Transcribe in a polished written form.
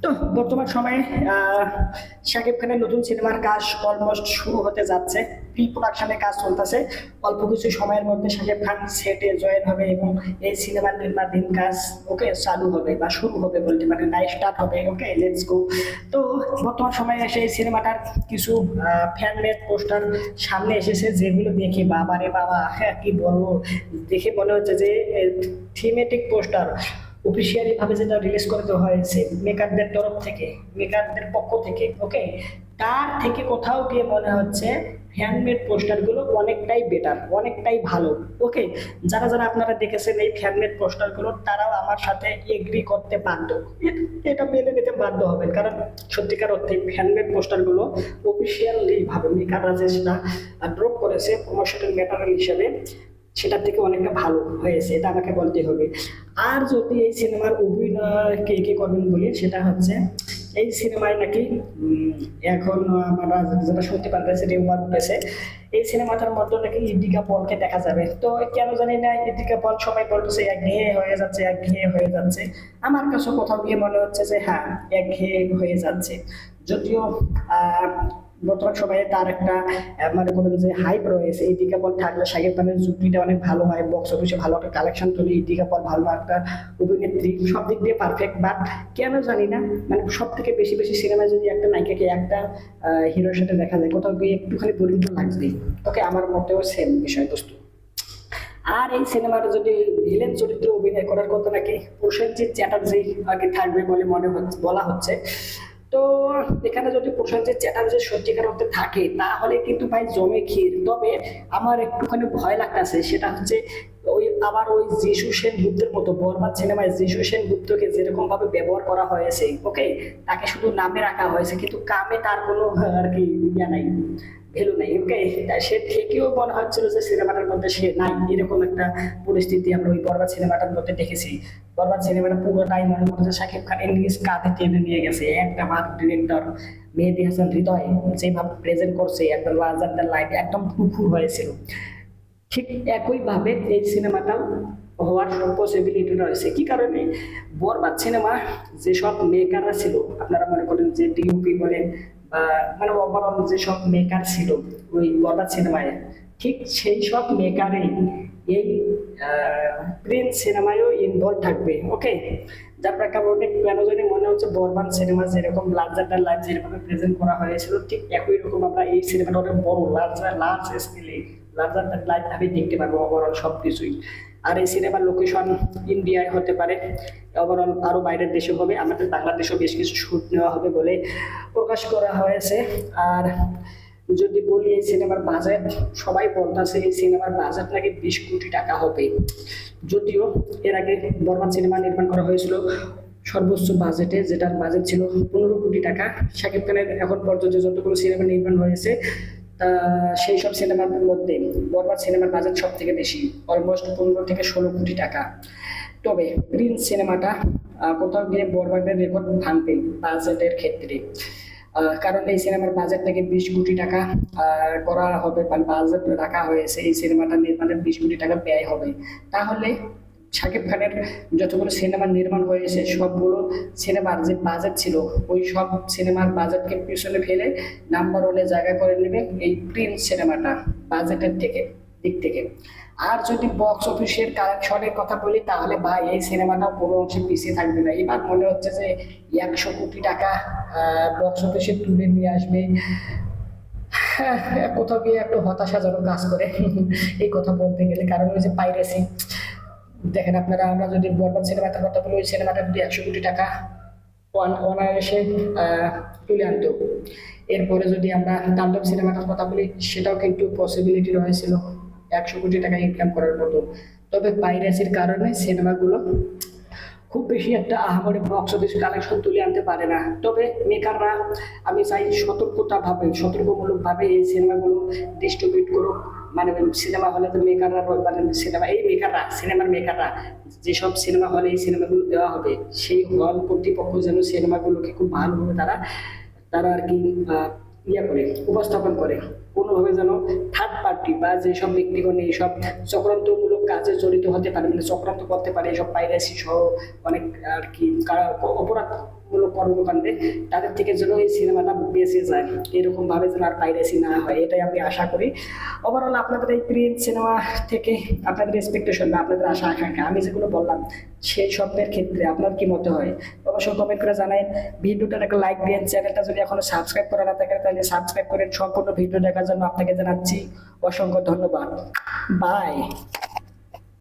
তো বর্তমান সময়ে আহ, শাকিব খানের নতুন সিনেমার কাজ অলমোস্ট শুরু হতে যাচ্ছে। প্রি প্রোডাকশনের কাজ চলতেছে। অল্প কিছু সময়ের মধ্যে শাকিব খান সেটে জয়েন হবে এবং এই সিনেমার নির্মাণাধীন কাজ ওকে চালু হবে বা শুরু হবে বলতে পারে, নাই স্টার্ট হবে। ওকে, লেটস গো। তো বর্তমান সময়ে এসে এই সিনেমাটার কিছু ফ্যান মেড পোস্টার সামনে এসেছে, যেগুলো দেখে বাবা রে বাবা, হ্যাঁ কি বলবো, দেখে মনে হচ্ছে যে থিমেটিক পোস্টার অফিসিয়ালি ভাবে যেটা রিলিজ করে দেওয়া হয়েছে মেকারদের তরফ থেকে, মেকারদের পক্ষ থেকে। ওকে, তার থেকে কোথাও গিয়ে মনে হচ্ছে হ্যান্ডমেড পোস্টারগুলো অনেকটাই বেটার, অনেকটাই ভালো। ওকে, যারা যারা আপনারা দেখেছেন এই হ্যান্ডমেড পোস্টারগুলো, তারাও আমার সাথে এগ্রি করতে বাধ্য, এটা মেনে নিতে বাধ্য হবেন। কারণ সত্যিকার অর্থে হ্যান্ডমেড পোস্টারগুলো অফিসিয়ালি ভাবে মেকাররা যে সেটা ড্রপ করেছে প্রমোশনাল ম্যাটেরিয়াল হিসেবে, সেটার থেকে অনেকটা ভালো হয়েছে, এটা আমাকে বলতে হবে। আর যদি এই সিনেমার অভিনয় কে কে করবেন বলি, সেটা হচ্ছে এই সিনেমায় নাকি এখন আমরা যেটা শুনতে পারতেছি, রিউমার উঠেছে এই সিনেমাটার মধ্যে নাকি ইদিকা পলকে দেখা যাবে। তো কেন জানি না, ইদিকা পল সবাই বলতেছে একঘেয়ে হয়ে যাচ্ছে, একঘেয়ে হয়ে যাচ্ছে। আমার কাছে কোথাও গিয়ে মনে হচ্ছে যে হ্যাঁ, একঘেয়ে হয়ে যাচ্ছে। যদিও বর্তমান সময়ে তার একটা মানে কোনো যে হাইপ রয়েছে, এই দীপিকা থাকলে শাকিব খানের জুটিটা অনেক ভালো হয়, বক্স অফিসে ভালো একটা কালেকশন তৈরি, দীপিকা ভালো একটা অভিনেত্রী, সব দিক দিয়ে পারফেক্ট। বাট কেন জানি না, মানে সব থেকে বেশি বেশি সিনেমায় যদি একটা নায়িকাকে একটা হিরোর সাথে দেখা যায়, কোথাও গিয়ে একটুখানি বোরিং তো লাগবেই। ওকে, আমার মতেও সেম বিষয়বস্তু। আর এই সিনেমার যদি ভিলেন চরিত্রে অভিনয় করার কথা নাকি প্রসেনজিৎ চ্যাটার্জি আগে থাকবে বলে মনে হচ্ছে, বলা হচ্ছে। তো এখানে যদি প্রসেনজিৎ চ্যাটার্জি সত্যিকার অর্থে থাকে, তাহলে কিন্তু ভাই জমে ক্ষীর। তবে আমার একটুখানি ভয় লাগতেছে, সেটা হচ্ছে ওই আবার ওই যিশু সেনগুপ্তের মতো বরবাদ সিনেমায় যিশু সেনগুপ্তকে যেরকম ভাবে ব্যবহার করা হয়েছে, ওকে, তাকে শুধু নামে রাখা হয়েছে কিন্তু কামে তার কোনো আর কি ইয়া নাই, ভ্যালু নাই। ওকে, সে থেকেও মনে হচ্ছিল যে সিনেমাটার মধ্যে সে নাই, এরকম একটা পরিস্থিতি আমরা ওই বরবাদ সিনেমাটার মধ্যে দেখেছি। বরবাদ সিনেমাটা পুরোটাই মনে করছে শাকিব খানের নিজ কাঁধে টেনে নিয়ে গেছে একটা বার ডিরেক্টর মেহেদী হাসান হৃদয়, যেভাবে প্রেজেন্ট করছে একদম লার্জার দ্যান লাইফ, একদম ফুরফুর হয়েছিল। ঠিক একইভাবে এই সিনেমাটাও হওয়ার পসিবিলিটি রয়েছে। কি কারণে? বরবাদ সিনেমা যেসব মেকাররা ছিল, আপনারা মনে করেন যে ডিওপি বলেন বা মানে ওভারঅল যেসব মেকার ছিল ওই বরবাদ সিনেমায়, ঠিক সেই সব মেকারই এই প্রিন্স সিনেমায়ও ইনভলভ থাকবে। ওকে, যার প্রেক্ষাপটে কেন জানি মনে হচ্ছে বরবাদ সিনেমা যেরকম লার্জার দ্যান লাইফ যেরকম প্রেজেন্ট করা হয়েছিল, ঠিক একই রকম আমরা এই সিনেমাটা অনেক বড় লার্জ স্কেলে লার্জার দ্যান লাইফ ভাবে দেখতে পারবো ওভারঅল সবকিছুই। আর এই সিনেমার লোকেশন ইন্ডিয়ায় হতে পারে, ওভারঅল আরো বাইরের দেশে হবে, আমাদের বাংলাদেশেও বেশ কিছু শুট নেওয়া হবে বলে প্রকাশ করা হয়েছে। আর যদি বলি এই সিনেমার বাজেট, সবাই বলতেছে এই সিনেমার বাজেট নাকি 20 কোটি টাকা হবে। যদিও এর আগে বরবাদ সিনেমা নির্মাণ করা হয়েছিল সর্বোচ্চ বাজেটে, যেটার বাজেট ছিল 15 কোটি টাকা। শাকিব খানের এখন পর্যন্ত যতগুলো সিনেমা নির্মাণ হয়েছে তা সেই সব সিনেমার মধ্যে বরবাদ সিনেমার বাজেট সব থেকে বেশি, অলমোস্ট 15 থেকে 16 কোটি টাকা। তবে প্রিন্স সিনেমাটা কোথাও গিয়ে বরবাদের রেকর্ড ভাঙবে বাজেটের ক্ষেত্রে। কারণ এই সিনেমার বাজেট থেকে 20 কোটি টাকা করা হবে, মানে বাজেট রাখা হয়েছে এই সিনেমাটা নির্মাণের 20 কোটি টাকা ব্যয় হবে। তাহলে শাকিব খানের যতগুলো সিনেমা নির্মাণ হয়েছে সবগুলো সিনেমার যে বাজেট ছিল, ওই সব সিনেমার বাজেটকে পিছনে ফেলে নাম্বার ওয়ানে জায়গা করে নেবে এই প্রিন্স সিনেমাটা বাজেটের থেকে দিক থেকে। আর যদি বক্স অফিসের কালেকশনের কথা বলি, তাহলে ভাই এই সিনেমাটা পুরো অংশে পিছিয়ে থাকবে না। এবার মনে হচ্ছে যে 100 কোটি টাকা বক্স অফিসে তুলে নিয়ে আসবে। হ্যাঁ, কোথাও গিয়ে একটু হতাশাজনক কাজ করে এই কথা বলতে গেলে। কারণ ওই যে পাইরেসি, দেখেন আপনারা, আমরা যদি বরবাদ সিনেমাটার কথা বলি, ওই সিনেমাটা যদি 100 কোটি টাকা অনায়াসে তুলে আনতো। এরপরে যদি আমরা তাণ্ডব সিনেমাটার কথা বলি, সেটাও কিন্তু পসিবিলিটি রয়েছিল 100 কোটি টাকা ইনকাম করার মতো। তবে পাইরেসির কারণে সিনেমাগুলো খুব বেশি একটা আহামরি বক্স অফিস কালেকশন তুলে আনতে পারে না। তবে মেকাররা, আমি চাই সতর্কমূলক ভাবে এই সিনেমাগুলো ডিস্ট্রিবিউট করুক। মানে সিনেমা হলে তো মেকাররা, মানে সিনেমার মেকাররা যেসব সিনেমা হলে এই সিনেমাগুলো দেওয়া হবে, সেই হল কর্তৃপক্ষ যেন সিনেমাগুলোকে খুব ভালোভাবে তারা তারা আর কি করে উপস্থাপন করে। কোনোভাবে যেন থার্ড পার্টি বা যেসব ব্যক্তিগণ এইসব চক্রান্তমূলক কাজে জড়িত হতে পারে, মানে চক্রান্ত করতে পারে, এইসব পাইরেসি সহ অনেক আর কি অপরাধ মূলক কর্মকাণ্ডে তাদের থেকে যেন এই সিনেমাটা বেঁচে যায়, এরকম ভাবে যেন আর পাইরেসি না হয়, এটাই আমি আশা করি। ওভারঅল আপনাদের এই প্রিন্ট সিনেমা থেকে আপনাদের এক্সপেকটেশন বা আপনাদের আশা আকাঙ্ক্ষা আমি যেগুলো বললাম সেই স্বপ্নের ক্ষেত্রে আপনার কি মতে হয় অবশ্যই কমেন্ট করে জানাবেন। ভিডিওটার একটা লাইক দিন, চ্যানেলটা যদি এখনো সাবস্ক্রাইব করা না থাকে তাহলে সাবস্ক্রাইব করে সম্পূর্ণ ভিডিও দেখার জন্য আপনাকে জানাচ্ছি অসংখ্য ধন্যবাদ। বাই।